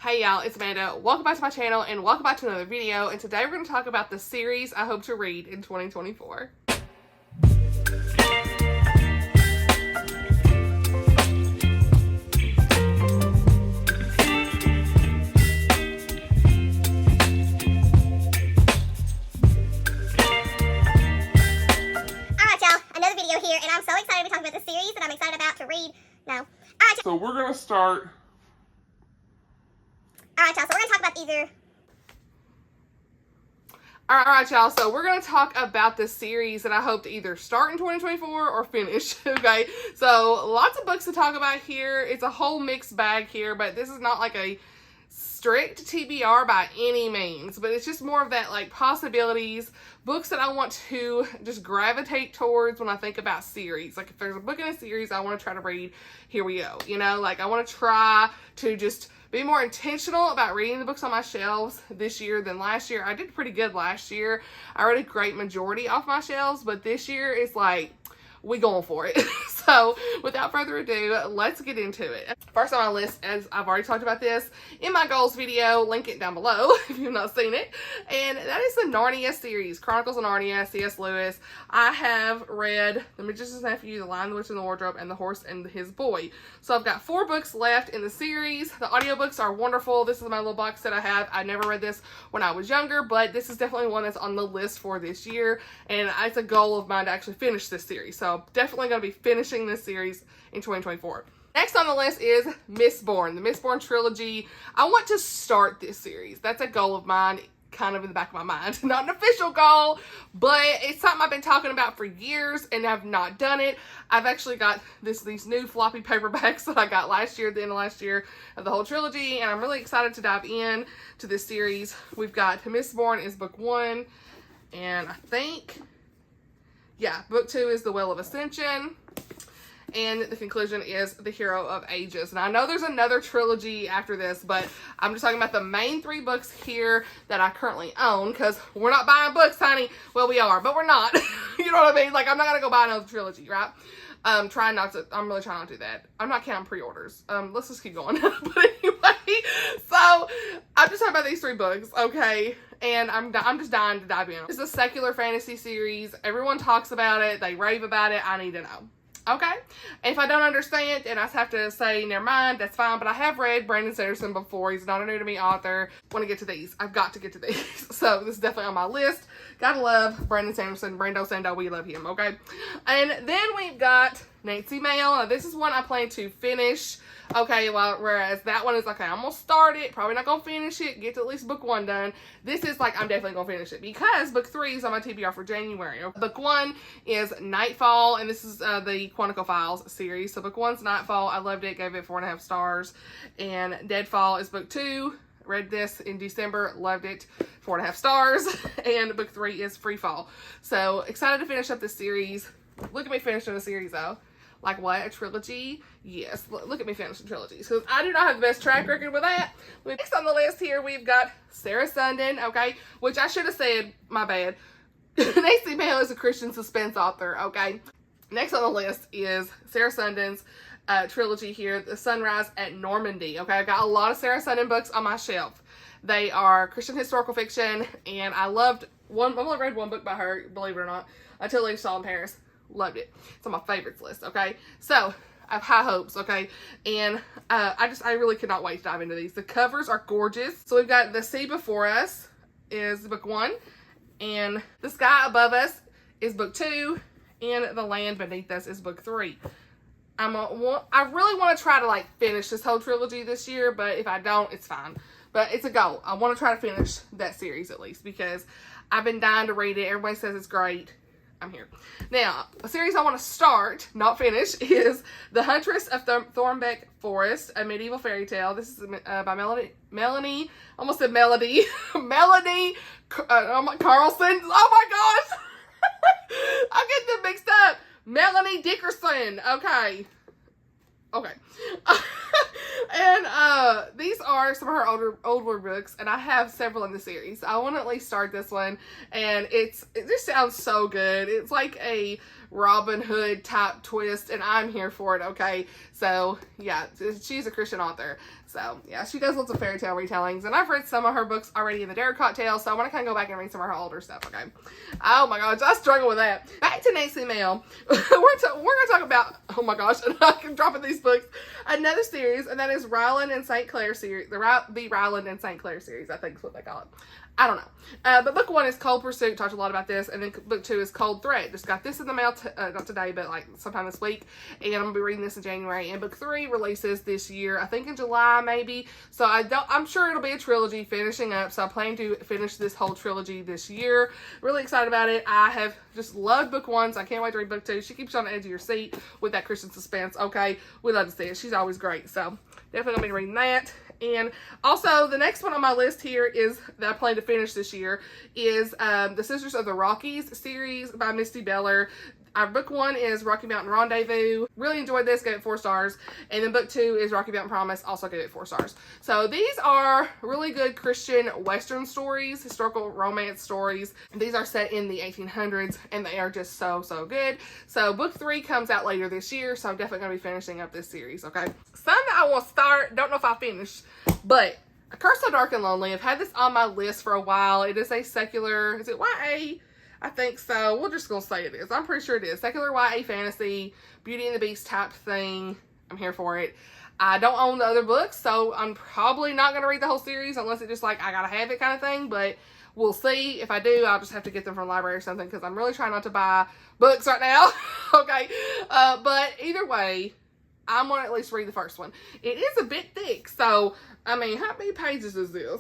Hey y'all, it's Amanda. Welcome back to my channel and welcome back to another video. And today we're going to talk about the series I hope to read in 2024. Another video here, and I'm so excited to talk about the series that I'm excited about to read. So we're going to start. Alright, y'all, so we're going to talk about either. Alright, y'all, so we're going to talk about the series that I hope to either start in 2024 or finish, okay? So, lots of books to talk about here. It's a whole mixed bag here, but this is not like a strict TBR by any means, but it's just more of that like possibilities, books that I want to just gravitate towards when I think about series. Like if there's a book in a series I want to try to read, here we go. You know, like I want to try to just be more intentional about reading the books on my shelves this year than last year. I did pretty good last year. I read a great majority off my shelves, but this year it's like, we going for it. So without further ado, let's get into it. First on my list, as I've already talked about this in my goals video, link it down below if you've not seen it, and that is the Narnia series, Chronicles of Narnia, C.S. Lewis. I have read The Magician's Nephew, The Lion, the Witch, and the Wardrobe, and The Horse and His Boy. So I've got 4 books left in the series. The audiobooks are wonderful. This is my little box that I have. I never read this when I was younger, but this is definitely one that's on the list for this year, and it's a goal of mine to actually finish this series. So I'm definitely going to be finishing this series in 2024. Next on the list is Mistborn, the Mistborn trilogy. I want to start this series. That's a goal of mine, kind of in the back of my mind. Not an official goal, but it's something I've been talking about for years and I've not done it. I've actually got these new floppy paperbacks that I got last year, at the end of last year, of the whole trilogy, and I'm really excited to dive in to this series. We've got Mistborn is book 1, and I think, yeah, book 2 is The Well of Ascension. And the conclusion is The Hero of Ages. And I know there's another trilogy after this, but I'm just talking about the main 3 books here that I currently own, because we're not buying books, honey. Well, we are, but we're not. You know what I mean? Like, I'm not going to go buy another trilogy, right? I'm really trying not to do that. I'm not counting pre-orders. Let's just keep going. But anyway, so I'm just talking about these 3 books, okay? And I'm just dying to dive in. It's a secular fantasy series. Everyone talks about it. They rave about it. I need to know. Okay, if I don't understand and I have to say never mind, that's fine, but I have read Brandon Sanderson before. He's not a new to me author. Want to get to these. I've got to get to these. So this is definitely on my list. Gotta love Brandon Sanderson. Brando Sando, we love him, okay? And then we've got Nancy Mail. Now this is one I plan to finish. Okay, well, whereas that one is okay, I'm gonna start it, probably not gonna finish it, get to at least book 1 done. This is like, I'm definitely gonna finish it because book 3 is on my TBR for January. Book 1 is Nightfall, and this is the Quantico Files series. So book 1's Nightfall. I loved it, gave it 4.5 stars. And Deadfall is book 2. Read this in December, loved it, 4.5 stars. And book 3 is Freefall. So excited to finish up this series. Look at me finishing the series though. Like what? A trilogy? Yes. Look at me finishing trilogies. Because I do not have the best track record with that. Next on the list here, we've got Sarah Sundin, okay? Which I should have said, my bad. Nancy Mail is a Christian suspense author, okay? Next on the list is Sarah Sundin's trilogy here, The Sunrise at Normandy, okay? I've got a lot of Sarah Sundin books on my shelf. They are Christian historical fiction, and I loved one. I've only read one book by her, believe it or not, Until Leaves Saw in Paris. Loved it. It's on my favorites list, okay? So, I have high hopes, okay? And I really cannot wait to dive into these. The covers are gorgeous. So, we've got The Sea Before Us is book 1, and The Sky Above Us is book 2, and The Land Beneath Us is book 3. I really want to try to, like, finish this whole trilogy this year, but if I don't, it's fine. But it's a goal. I want to try to finish that series at least, because I've been dying to read it. Everybody says it's great. I'm here. Now, a series I want to start, not finish, is The Huntress of Thornbeck Forest, a medieval fairy tale. This is by Melanie, almost said Melody, Melanie Carlson. Oh my gosh! I'm getting them mixed up. Melanie Dickerson. Okay. And these are some of her older books, and I have several in the series. I want to at least start this one, and it just sounds so good. It's like a Robin Hood type twist, and I'm here for it, okay? So, yeah, she's a Christian author. So, yeah, she does lots of fairy tale retellings, and I've read some of her books already in the Dare Cocktail, so I want to kind of go back and read some of her older stuff, okay? Oh my gosh, I struggle with that. Back to next email. we're going to talk about, oh my gosh, I'm dropping these books, another series, and that is Ryland and St. Clair series, the Ryland and St. Clair series, I think is what they call it. I don't know. But book 1 is Cold Pursuit. Talked a lot about this. And then book 2 is Cold Thread. Just got this in the mail, not today, but like sometime this week. And I'm going to be reading this in January. And book 3 releases this year, I think in July maybe. So I'm sure it'll be a trilogy finishing up. So I plan to finish this whole trilogy this year. Really excited about it. I have just loved book 1, so I can't wait to read book 2. She keeps you on the edge of your seat with that Christian suspense. Okay, we love to see it. She's always great. So definitely going to be reading that. And also, the next one on my list here is, that I plan to finish this year, is the Sisters of the Rockies series by Misty Beller. Our book 1 is Rocky Mountain Rendezvous. Really enjoyed this, gave it 4 stars. And then book 2 is Rocky Mountain Promise, also gave it 4 stars. So these are really good Christian Western stories, historical romance stories. These are set in the 1800s, and they are just so, so good. So book 3 comes out later this year, so I'm definitely going to be finishing up this series, okay? Some that I will start, don't know if I finish, but A Curse So Dark and Lonely. I've had this on my list for a while. It is a secular, is it YA? I think so. We're just going to say it is. I'm pretty sure it is. Secular YA fantasy, Beauty and the Beast type thing. I'm here for it. I don't own the other books, so I'm probably not going to read the whole series unless it's just like, I got to have it kind of thing. But we'll see. If I do, I'll just have to get them from the library or something, because I'm really trying not to buy books right now. Okay. But either way, I'm going to at least read the first one. It is a bit thick. So, I mean, how many pages is this?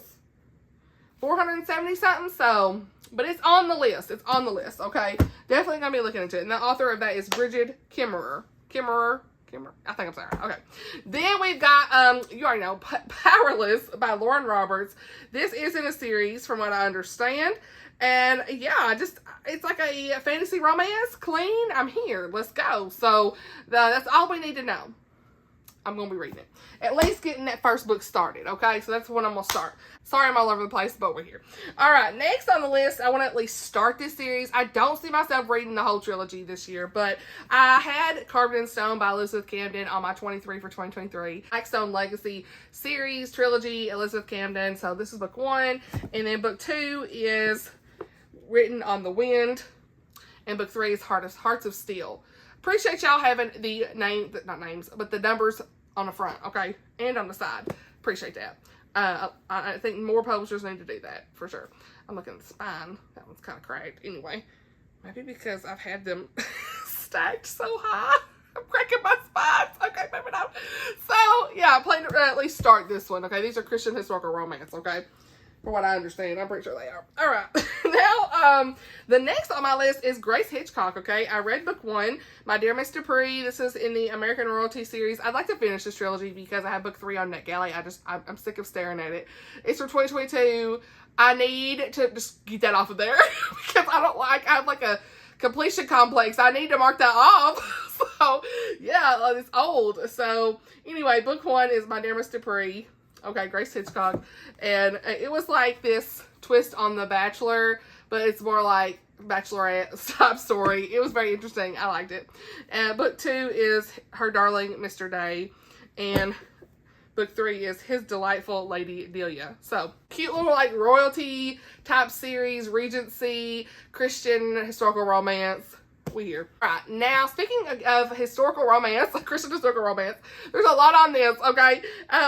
470 something. So, but it's on the list. It's on the list. Okay. Definitely going to be looking into it. And the author of that is Bridget Kimmerer. I think I'm saying right. Okay. Then we've got, you already know, Powerless by Lauren Roberts. This is in a series from what I understand. And yeah, it's like a fantasy romance. Clean. I'm here. Let's go. So that's all we need to know. I'm going to be reading it. At least getting that first book started, okay? So that's when I'm going to start. Sorry I'm all over the place, but we're here. All right, next on the list, I want to at least start this series. I don't see myself reading the whole trilogy this year, but I had Carved in Stone by Elizabeth Camden on my 23 for 2023. Blackstone Legacy series, trilogy, Elizabeth Camden. So this is book 1. And then book 2 is Written on the Wind. And book 3 is Hearts of Steel. Appreciate y'all having the not names, but the numbers on the front, okay? And on the side. Appreciate that. I think more publishers need to do that, for sure. I'm looking at the spine. That one's kind of cracked. Anyway, maybe because I've had them stacked so high. I'm cracking my spines. Okay, maybe not. So, yeah, I plan to at least start this one, okay? These are Christian historical romance, okay? For what I understand. I'm pretty sure they are. All right. Now, the next on my list is Grace Hitchcock, okay? I read book 1, My Dear Miss Dupree. This is in the American Royalty series. I'd like to finish this trilogy because I have book 3 on NetGalley. I'm sick of staring at it. It's for 2022. I need to just get that off of there because I have like a completion complex. I need to mark that off. So, yeah, it's old. So, anyway, book 1 is My Dear Miss Dupree. Okay, Grace Hitchcock. And it was like this twist on The Bachelor, but it's more like Bachelorette type story. It was very interesting. I liked it. Book 2 is Her Darling Mr. Day. And book 3 is His Delightful Lady Delia. So, cute little like royalty type series, Regency, Christian historical romance. We here. All right, now speaking of historical romance, Christian historical romance, there's a lot on this, okay?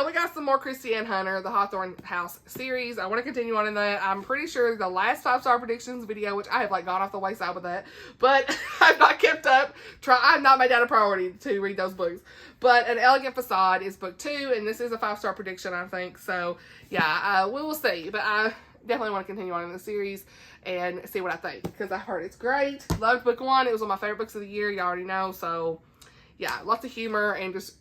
We got some more Christiane Hunter, the Hawthorne House series. I want to continue on in that. I'm pretty sure the last 5-star predictions video, which I have like gone off the wayside with that, but I've not kept up. I've not made that a priority to read those books. But An Elegant Facade is book 2, and this is a 5-star prediction, I think. So, yeah, we will see. But I definitely want to continue on in the series and see what I think, because I heard it's great. Loved book 1. It was one of my favorite books of the year. You already know. So, yeah, lots of humor and just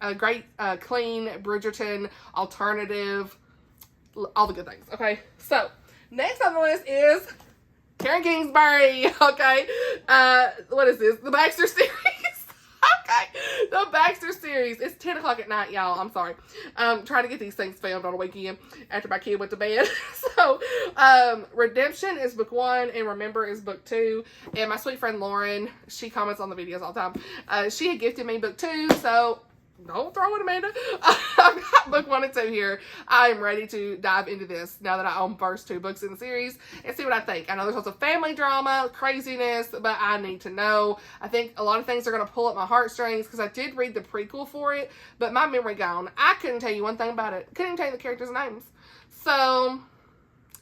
a great, clean Bridgerton alternative. All the good things. Okay, so next on the list is Karen Kingsbury. Okay, what is this? The Baxter series. Okay, the Baxter series. It's 10 o'clock at night, y'all. I'm sorry. Trying to get these things filmed on a weekend after my kid went to bed. So, Redemption is book 1 and Remember is book 2. And my sweet friend Lauren, she comments on the videos all the time. She had gifted me book 2, so don't throw it, Amanda. I've got book 1 and 2 here. I am ready to dive into this now that I own first 2 books in the series and see what I think. I know there's lots of family drama, craziness, but I need to know. I think a lot of things are going to pull at my heartstrings because I did read the prequel for it, but my memory gone. I couldn't tell you one thing about it. Couldn't even tell you the characters' names. So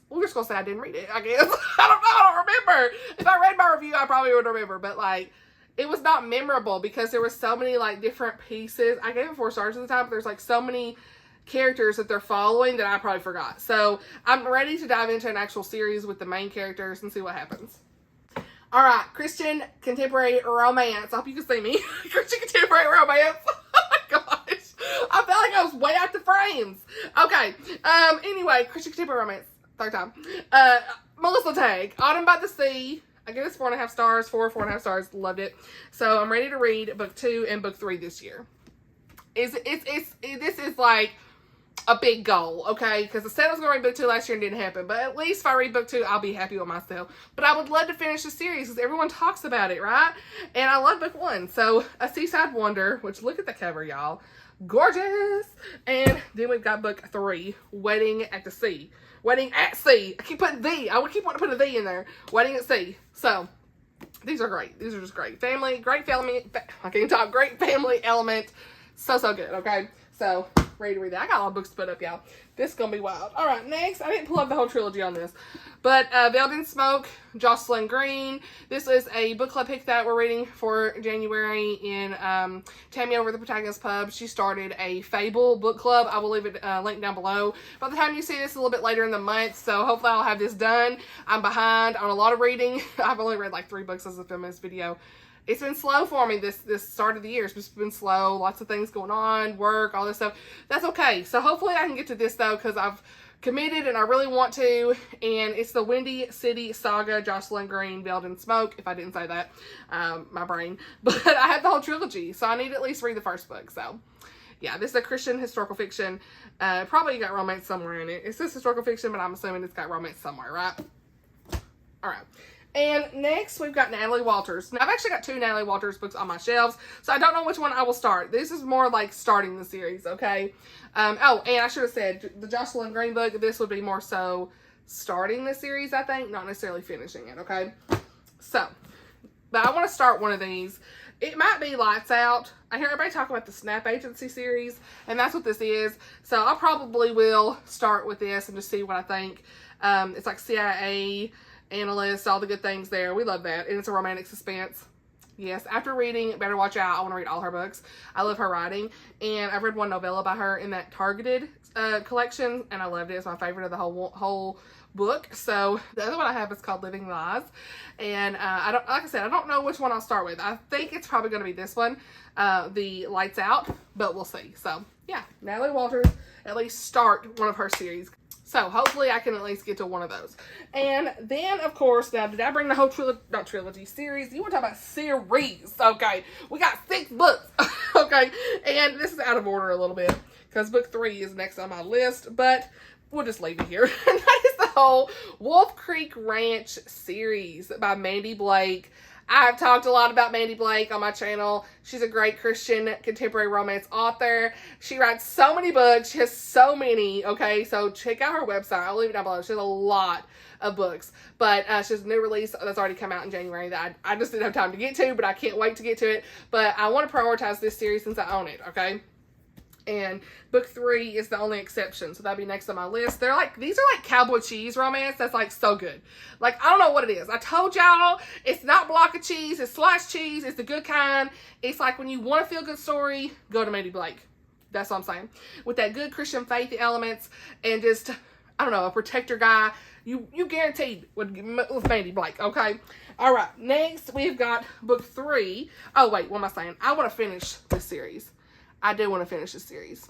we're just going to say I didn't read it, I guess. I don't know. I don't remember. If I read my review, I probably would remember, but like, it was not memorable because there were so many like different pieces. I gave it 4 stars at the time, but there's like so many characters that they're following that I probably forgot. So I'm ready to dive into an actual series with the main characters and see what happens. All right, Christian contemporary romance. I hope you can see me. Christian contemporary romance. Oh my gosh. I felt like I was way out the frames. Okay. Anyway, Christian contemporary romance. 3rd time. Melissa Tagg, Autumn by the Sea. I gave this 4.5 stars, 4.5 stars, loved it. So I'm ready to read book 2 and book 3 this year. This is like a big goal, okay? Because I said I was going to read book 2 last year and it didn't happen. But at least if I read book 2, I'll be happy with myself. But I would love to finish the series because everyone talks about it, right? And I love book 1. So A Seaside Wonder, which look at the cover, y'all. Gorgeous. And then we've got book 3, Wedding at the Sea. Wedding at Sea. I keep putting the. I would keep wanting to put a the in there. Wedding at Sea. So, these are great. These are just great. Great family. I can't talk. Great family element. So good. Okay. So, ready to read that. I got a lot of books to put up, y'all. This is going to be wild. All right. Next. I didn't pull up the whole trilogy on this. But, Veiled in Smoke, Jocelyn Green. This is a book club pick that we're reading for January in Tammy Over the Protagonist Pub. She started a Fable book club. I will leave it linked down below. By the time you see this, a little bit later in the month. So, hopefully I'll have this done. I'm behind on a lot of reading. I've only read like 3 books as a film in this video. It's been slow for me this start of the year. It's just been slow. Lots of things going on, work, all this stuff. That's okay. So hopefully I can get to this though because I've committed and I really want to. And it's the Windy City Saga, Jocelyn Green, Veiled in Smoke. If I didn't say that, my brain. But I have the whole trilogy, so I need to at least read the first book. So yeah, this is a Christian historical fiction. Probably got romance somewhere in it. It says historical fiction, but I'm assuming it's got romance somewhere, right? All right. And next, we've got Natalie Walters. Now, I've actually got 2 Natalie Walters books on my shelves, so I don't know which one I will start. This is more like starting the series, okay? Oh, and I should have said, the Jocelyn Green book, this would be more so starting the series, I think, not necessarily finishing it, okay? So, but I want to start one of these. It might be Lights Out. I hear everybody talk about the Snap Agency series, and that's what this is. So, I probably will start with this and just see what I think. It's like CIA analyst, all the good things there. We love that. And it's a romantic suspense. Yes, after reading Better Watch Out, I want to read all her books. I love her writing. And I've read one novella by her in that Targeted collection, and I loved it. It's my favorite of the whole book. So the other one I have is called Living Lies. And like I said, I don't know which one I'll start with. I think it's probably going to be this one, the Lights Out, but we'll see. So yeah, Natalie Walters, at least start one of her series. So, hopefully I can at least get to one of those. And then, of course, now, did I bring the whole trilogy series? You want to talk about series. Okay. We got 6 books. Okay. And this is out of order a little bit because book 3 is next on my list. But we'll just leave it here. And that is the whole Wolf Creek Ranch series by Mandy Blake. I've talked a lot about Mandy Blake on my channel. She's a great Christian contemporary romance author. She writes so many books. She has so many, okay? So check out her website. I'll leave it down below. She has a lot of books. But she has a new release that's already come out in January that I just didn't have time to get to, but I can't wait to get to it. But I want to prioritize this series since I own it, okay? And book 3 is the only exception. So that'd be next on my list. They're like, these are like cowboy cheese romance. That's like so good. Like, I don't know what it is. I told y'all, it's not block of cheese. It's sliced cheese. It's the good kind. It's like when you want a feel good story, go to Mandy Blake. That's what I'm saying. With that good Christian faith elements and just, I don't know, a protector guy. You guaranteed with Mandy Blake, okay? All right. Next, we've got book 3. Oh, wait. What am I saying? I want to finish this series. I do want to finish this series.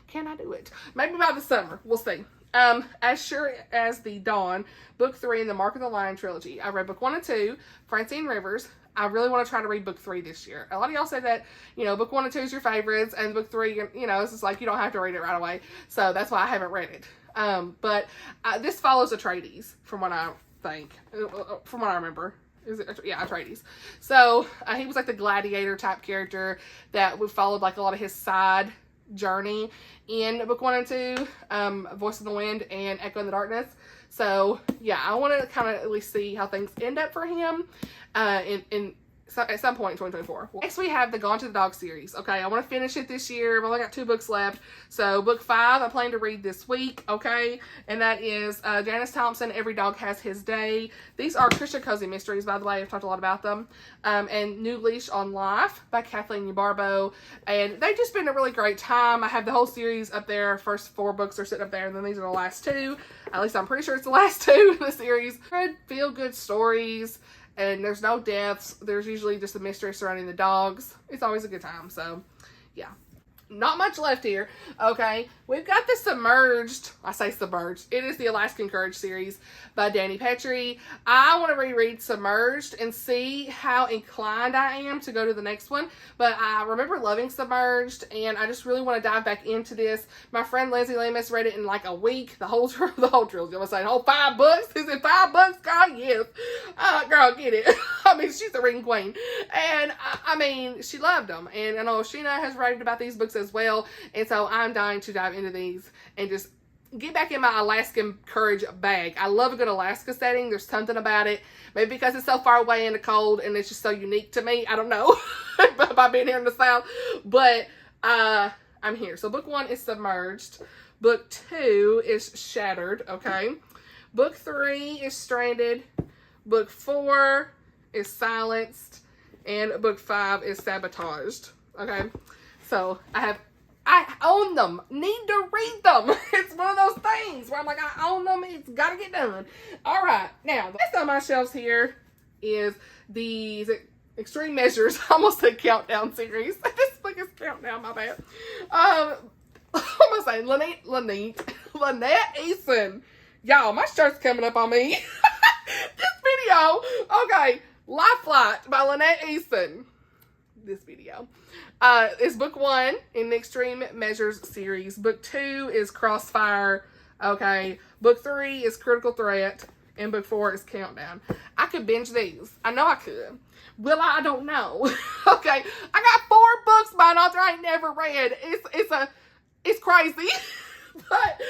Can I do it? Maybe by the summer. We'll see. As Sure as the Dawn, book 3 in the Mark of the Lion trilogy. I read book 1 and 2, Francine Rivers. I really want to try to read book 3 this year. A lot of y'all said that, you know, book 1 and 2 is your favorites, and book 3, you know, it's just like you don't have to read it right away. So that's why I haven't read it. But this follows Atreides, from what I think, from what I remember. Is it? Yeah, Atreides. So he was like the gladiator type character that we followed like a lot of his side journey in book 1 and 2, Voice of the Wind and Echo in the Darkness. So yeah, I want to kind of at least see how things end up for him at some point in 2024. Next, we have the Gone to the Dog series. Okay, I want to finish it this year. I've only got 2 books left. So book 5, I plan to read this week. Okay, and that is Janice Thompson, Every Dog Has His Day. These are Christian Cozy Mysteries, by the way. I've talked a lot about them. And New Leash on Life by Kathleen Barbo. And they've just been a really great time. I have the whole series up there. First 4 books are sitting up there, and then these are the last 2. At least I'm pretty sure it's the last 2 in the series. Good, feel-good stories. And there's no deaths. There's usually just a mystery surrounding the dogs. It's always a good time. So, yeah. Not much left here. Okay. We've got the Submerged. I say Submerged. It is the Alaskan Courage series by Danny Petrie. I want to reread Submerged and see how inclined I am to go to the next one. But I remember loving Submerged, and I just really want to dive back into this. My friend Lindsay Lemus read it in like a week. The whole trilogy. I'm going to say, the whole 5 books? Is it 5 books? God, yes. Girl, get it. I mean, she's the reading queen. And, I mean, she loved them. And I know Sheena has written about these books as well. And so I'm dying to dive into these and just get back in my Alaskan Courage bag. I love a good Alaska setting. There's something about it. Maybe because it's so far away in the cold and it's just so unique to me. I don't know. By being here in the South. But I'm here. So book 1 is Submerged. Book 2 is Shattered. Okay. Book 3 is Stranded. Book 4 is Silenced. And book 5 is Sabotaged. Okay. So I own them. Need to read them. It's one of those things where I'm like, I own them. It's got to get done. All right. Now, the rest on my shelves here is the Extreme Measures. I almost said Countdown series. This book is Countdown. My bad. What am I saying? Lynette Eason. Y'all, my shirt's coming up on me. This video. Okay. Life Flight by Lynette Eason. This video is book 1 in the Extreme Measures series. Book 2 is Crossfire. Okay. Book 3 is Critical Threat. And book 4 is Countdown. I could binge these. I know I could. Will I? I don't know. Okay. I got 4 books by an author I ain't never read. It's crazy. But,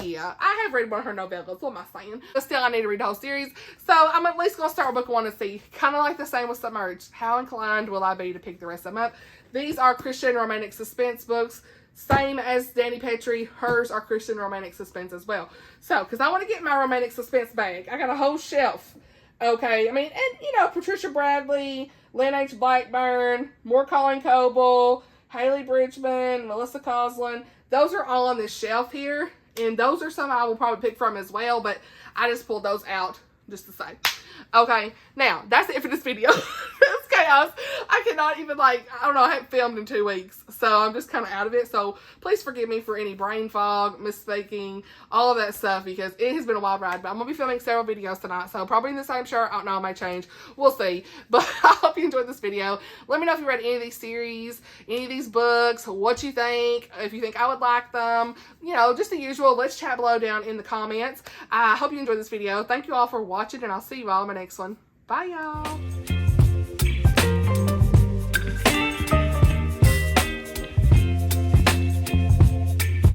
yeah, I have read one of her novellas. What am I saying? But still, I need to read the whole series. So, I'm at least going to start with book 1 and see. Kind of like the same with Submerged. How inclined will I be to pick the rest of them up? These are Christian romantic suspense books. Same as Danny Petrie. Hers are Christian romantic suspense as well. So, because I want to get my romantic suspense bag. I got a whole shelf. Okay. I mean, and, you know, Patricia Bradley, Lynn H. Blackburn, more Colin Coble, Haley Bridgman, Melissa Coslin. Those are all on this shelf here. And those are some I will probably pick from as well. But I just pulled those out just to say. Okay. Now, that's it for this video. It's chaos. I cannot even I don't know, I haven't filmed in 2 weeks. So I'm just kind of out of it. So please forgive me for any brain fog, misspeaking, all of that stuff. Because it has been a wild ride. But I'm going to be filming several videos tonight. So probably in the same shirt. I don't know, I might change. We'll see. But I hope you enjoyed this video. Let me know if you read any of these series, any of these books, what you think. If you think I would like them. You know, just the usual. Let's chat below down in the comments. I hope you enjoyed this video. Thank you all for watching. And I'll see you all in my next one. Bye, y'all.